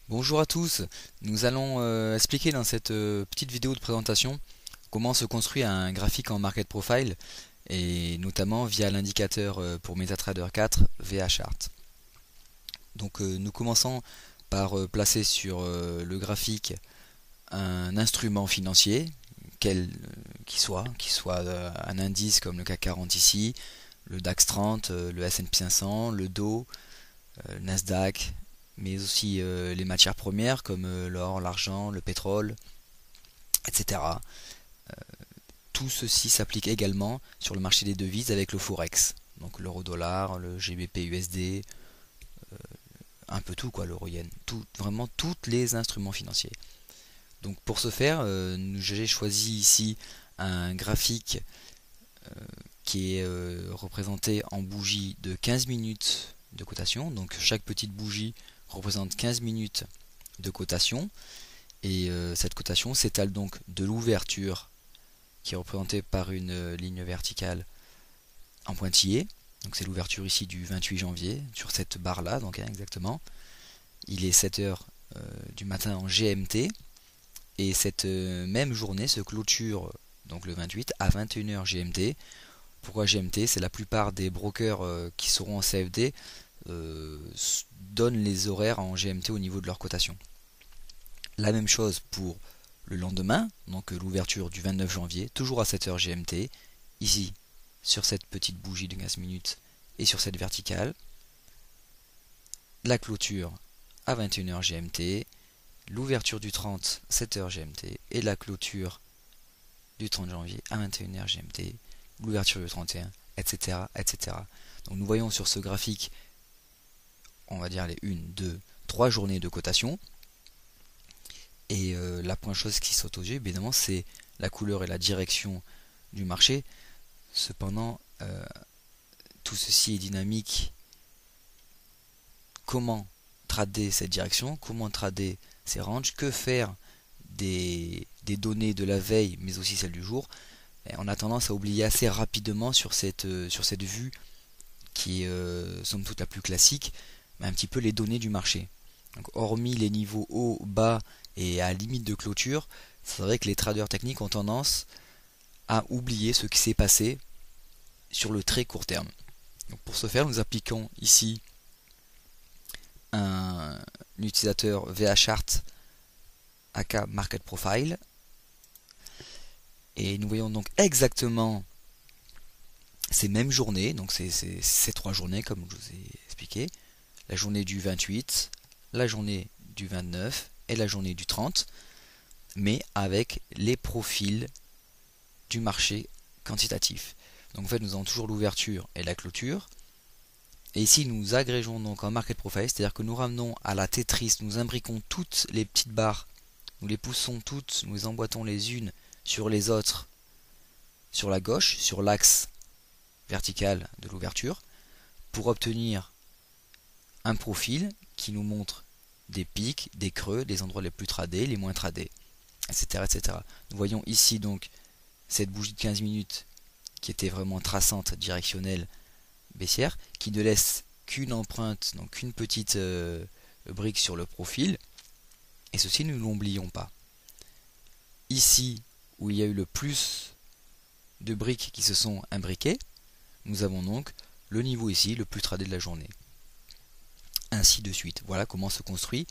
Bonjour à tous, nous allons expliquer dans cette petite vidéo de présentation comment se construit un graphique en Market Profile et notamment via l'indicateur pour MetaTrader 4 VHart. Donc nous commençons par placer sur le graphique un instrument financier, quel qui soit un indice comme le CAC 40 ici, le DAX 30, le S&P 500, le Dow, le Nasdaq, mais aussi les matières premières comme l'or, l'argent, le pétrole, etc. Tout ceci s'applique également sur le marché des devises avec le Forex, donc l'euro-dollar, le GBP USD, un peu tout quoi, l'euro-yen, vraiment tous les instruments financiers. Donc pour ce faire, j'ai choisi ici un graphique qui est représenté en bougie de 15 minutes de cotation. Donc chaque petite bougie représente 15 minutes de cotation. Et cette cotation s'étale donc de l'ouverture qui est représentée par une ligne verticale en pointillé. Donc c'est l'ouverture ici du 28 janvier sur cette barre là, donc exactement. Il est 7h du matin en GMT et cette même journée se clôture donc le 28 à 21h GMT. Pourquoi GMT? C'est la plupart des brokers qui seront en CFD donnent les horaires en GMT au niveau de leur cotation. La même chose pour le lendemain, donc l'ouverture du 29 janvier, toujours à 7h GMT, ici sur cette petite bougie de 15 minutes et sur cette verticale. La clôture à 21h GMT, l'ouverture du 30 7h GMT et la clôture du 30 janvier à 21h GMT, l'ouverture du 31, etc., etc. Donc nous voyons sur ce graphique, on va dire les 1, 2, 3 journées de cotation. Et la première chose qui saute aux yeux, évidemment, c'est la couleur et la direction du marché. Cependant, tout ceci est dynamique. Comment trader cette direction? Comment trader ces ranges? Que faire des données de la veille, mais aussi celles du jour? Et on a tendance à oublier assez rapidement sur cette vue qui est somme toute la plus classique, mais un petit peu les données du marché. Donc, hormis les niveaux haut, bas et à limite de clôture, c'est vrai que les traders techniques ont tendance à oublier ce qui s'est passé sur le très court terme. Donc pour ce faire, nous appliquons ici un utilisateur VHart aka Market Profile et nous voyons donc exactement ces mêmes journées, donc ces trois journées comme je vous ai expliqué, la journée du 28, la journée du 29 et la journée du 30, mais avec les profils du marché quantitatif. Donc en fait nous avons toujours l'ouverture et la clôture. Et ici nous agrégeons donc en market profile, c'est-à-dire que nous ramenons à la Tetris, nous imbriquons toutes les petites barres, nous les poussons toutes, nous les emboîtons les unes sur les autres, sur la gauche, sur l'axe vertical de l'ouverture, pour obtenir un profil qui nous montre des pics, des creux, des endroits les plus tradés, les moins tradés, etc., etc. Nous voyons ici donc cette bougie de 15 minutes qui était vraiment traçante, directionnelle, baissière, qui ne laisse qu'une empreinte, donc qu'une petite brique sur le profil, et ceci nous ne l'oublions pas. Ici, où il y a eu le plus de briques qui se sont imbriquées, nous avons donc le niveau ici, le plus tradé de la journée. Ainsi de suite. Voilà comment se construit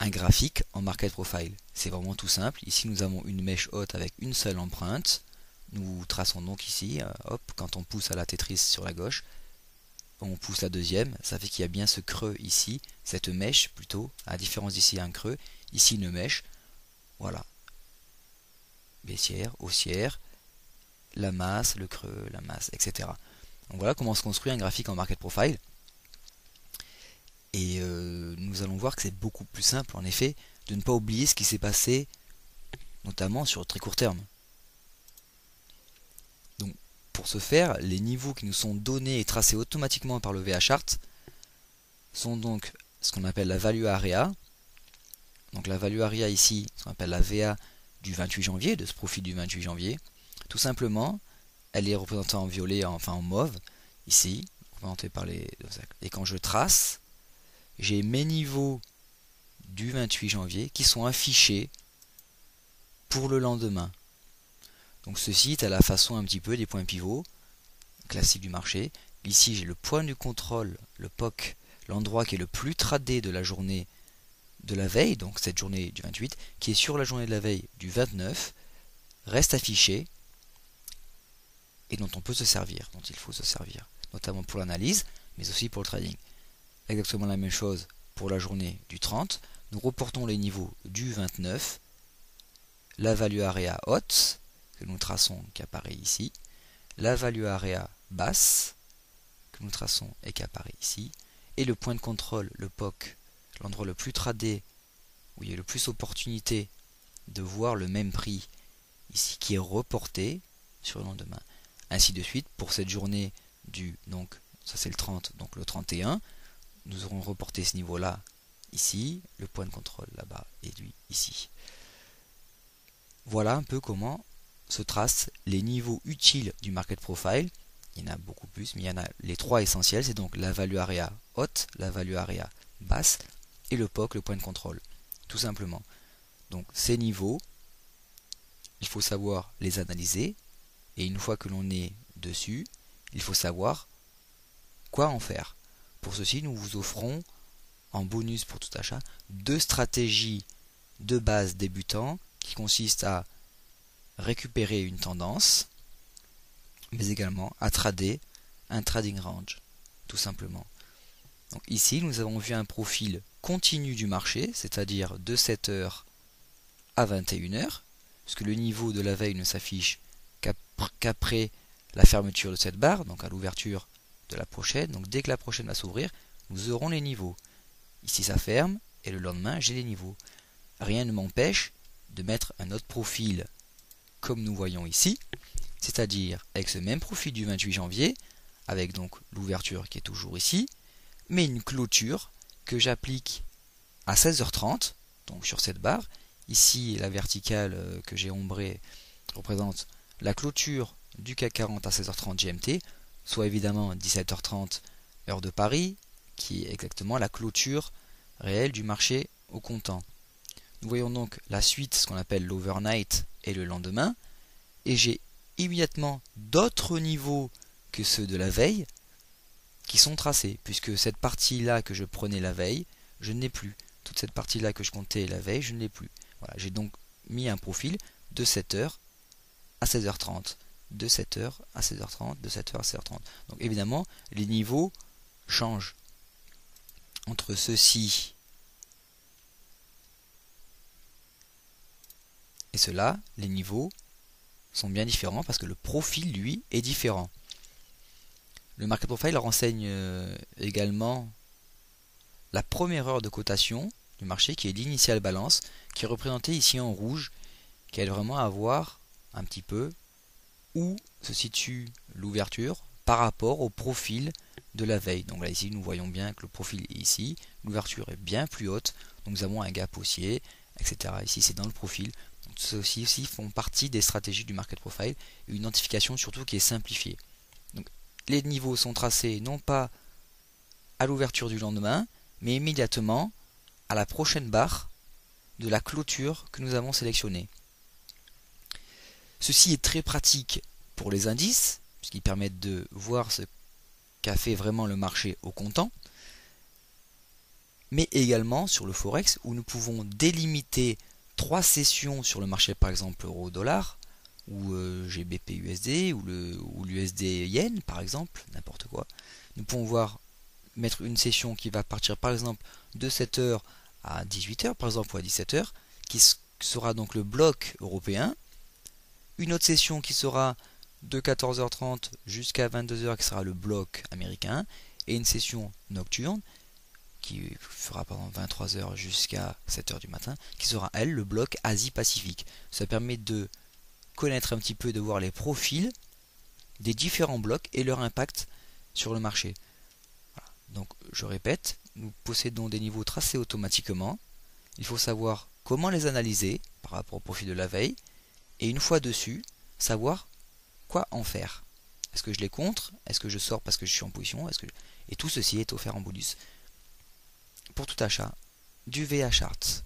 un graphique en market profile. C'est vraiment tout simple. Ici, nous avons une mèche haute avec une seule empreinte. Nous traçons donc ici, hop, quand on pousse à la Tetris sur la gauche, on pousse la deuxième, ça fait qu'il y a bien ce creux ici, cette mèche plutôt, à la différence d'ici un creux, ici une mèche, voilà, baissière, haussière, la masse, le creux, la masse, etc. Donc voilà comment se construit un graphique en market profile. Et nous allons voir que c'est beaucoup plus simple en effet de ne pas oublier ce qui s'est passé notamment sur le très court terme. Donc pour ce faire, les niveaux qui nous sont donnés et tracés automatiquement par le VHart sont donc ce qu'on appelle la value area. Donc la value area ici, ce qu'on appelle la VA du 28 janvier, de ce profil du 28 janvier. Tout simplement, elle est représentée en violet, enfin en mauve, ici, représentée par les... Et quand je trace, j'ai mes niveaux du 28 janvier qui sont affichés pour le lendemain. Donc ceci est à la façon un petit peu des points pivots classiques du marché. Ici j'ai le point du contrôle, le POC, l'endroit qui est le plus tradé de la journée de la veille, donc cette journée du 28, qui est sur la journée de la veille du 29, reste affiché et dont on peut se servir, dont il faut se servir, notamment pour l'analyse, mais aussi pour le trading. Exactement la même chose pour la journée du 30. Nous reportons les niveaux du 29, la value area haute, que nous traçons qui apparaît ici, la value area basse, que nous traçons et qui apparaît ici, et le point de contrôle, le POC, l'endroit le plus tradé, où il y a le plus opportunité de voir le même prix ici, qui est reporté sur le lendemain. Ainsi de suite, pour cette journée du, donc ça c'est le 30, donc le 31, nous aurons reporté ce niveau-là ici, le point de contrôle là-bas et lui ici. Voilà un peu comment se tracent les niveaux utiles du market profile. Il y en a beaucoup plus, mais il y en a les trois essentiels, c'est donc la value area haute, la value area basse et le POC, le point de contrôle, tout simplement. Donc ces niveaux, il faut savoir les analyser, et une fois que l'on est dessus, il faut savoir quoi en faire. Pour ceci, nous vous offrons en bonus pour tout achat 2 stratégies de base débutant qui consistent à récupérer une tendance, mais également à trader un trading range, tout simplement. Donc ici, nous avons vu un profil continu du marché, c'est-à-dire de 7h à 21h, puisque le niveau de la veille ne s'affiche qu'après la fermeture de cette barre, donc à l'ouverture de la prochaine. Donc dès que la prochaine va s'ouvrir, nous aurons les niveaux. Ici ça ferme, et le lendemain j'ai les niveaux. Rien ne m'empêche de mettre un autre profil comme nous voyons ici, c'est-à-dire avec ce même profil du 28 janvier, avec donc l'ouverture qui est toujours ici, mais une clôture que j'applique à 16h30, donc sur cette barre. Ici la verticale que j'ai ombrée représente la clôture du CAC 40 à 16h30 GMT, soit évidemment 17h30 heure de Paris, qui est exactement la clôture réelle du marché au comptant. Nous voyons donc la suite, ce qu'on appelle l'overnight et le lendemain, et j'ai immédiatement d'autres niveaux que ceux de la veille qui sont tracés, puisque cette partie-là que je prenais la veille, je ne l'ai plus. Toute cette partie-là que je comptais la veille, je ne l'ai plus. Voilà, j'ai donc mis un profil de 7h à 16h30, de 7h à 16h30, de 7h à 16h30. Donc évidemment, les niveaux changent. Entre ceci et cela, les niveaux sont bien différents parce que le profil, lui, est différent. Le market profile renseigne également la première heure de cotation du marché, qui est l'initial balance, qui est représentée ici en rouge, qui aide vraiment à voir un petit peu où se situe l'ouverture par rapport au profil de la veille. Donc là ici nous voyons bien que le profil est ici, l'ouverture est bien plus haute, donc nous avons un gap haussier, etc. Ici c'est dans le profil. Donc ceux-ci aussi font partie des stratégies du market profile, une identification surtout qui est simplifiée. Donc les niveaux sont tracés non pas à l'ouverture du lendemain, mais immédiatement à la prochaine barre de la clôture que nous avons sélectionnée. Ceci est très pratique pour les indices, puisqu'ils permettent de voir ce qu'a fait vraiment le marché au comptant, mais également sur le Forex, où nous pouvons délimiter 3 sessions sur le marché, par exemple euro-dollar, ou GBP-USD, ou l'USD-Yen, par exemple, n'importe quoi. Nous pouvons mettre une session qui va partir, par exemple, de 7h à 18h, par exemple, ou à 17h, qui sera donc le bloc européen. Une autre session qui sera de 14h30 jusqu'à 22h, qui sera le bloc américain, et une session nocturne qui fera pendant 23h jusqu'à 7h du matin, qui sera elle le bloc Asie-Pacifique. Ça permet de connaître un petit peu, de voir les profils des différents blocs et leur impact sur le marché. Voilà. Donc je répète, nous possédons des niveaux tracés automatiquement. Il faut savoir comment les analyser par rapport au profil de la veille, et une fois dessus, savoir quoi en faire. Est-ce que je les contre? Est-ce que je sors parce que je suis en position? Et tout ceci est offert en bonus. Pour tout achat, du VHArt.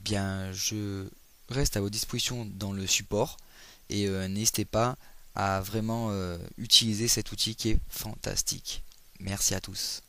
Bien, je reste à votre disposition dans le support et n'hésitez pas à vraiment utiliser cet outil qui est fantastique. Merci à tous.